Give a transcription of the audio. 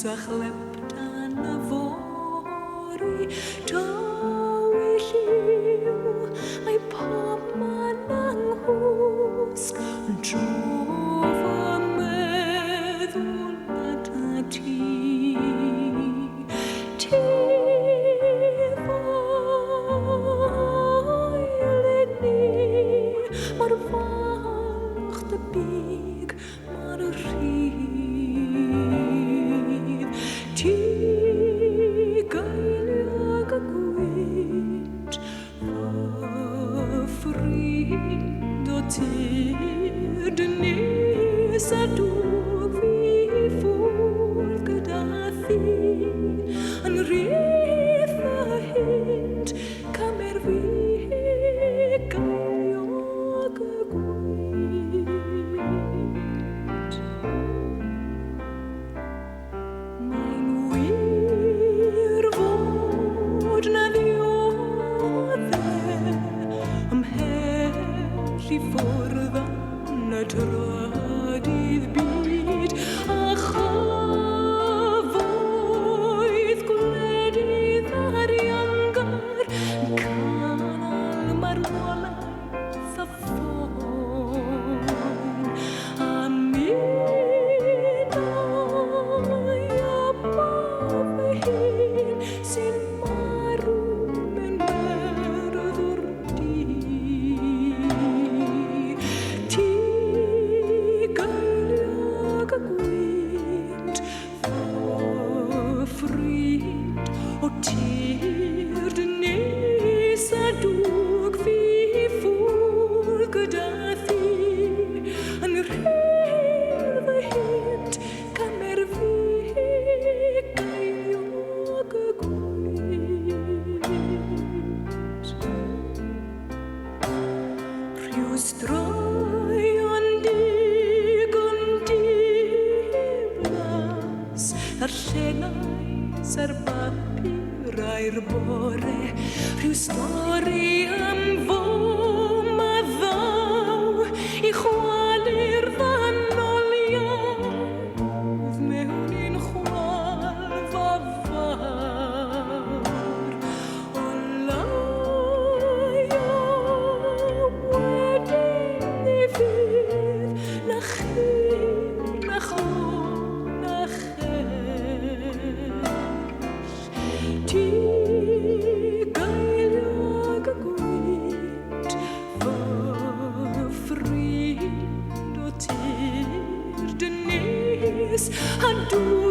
a chlept an y fori draw I lliw a'i pob man anghwsg yn trof a meddwl nad a ti foel ni mor falch dy big mor rhydd ti gaeliog y gwynt fy ffrind o tir dynus a dwg fi ffwrdd gyda thi yn rhydd fy hynt camer fi gaeliog y gwynt mae'n wir fod na ddioddau ymhell I ffwrdd yn y trydydd byd a chafoedd gwledydd ariangar yn canol marwolaeth a ffôn a minnau a bob hyn sy'n marw mewn merddwr di ti gaeliog y gwynt fy ffrind o tir dynus a dwg fi ffwrdd gyda thi yn rhydd fy hynt camer fi gaeliog y gwynt rhyw straeon digon diflas ddarllenais ar bapur a'r bore rhyw stori am fom a ddaw I chwalu'r ddamoliaeth mewn un chwal fafar o laio wedyn I fydd na chi na chwn na chell ti gaeliog y gwynt fy ffrind o tir dynus a dwg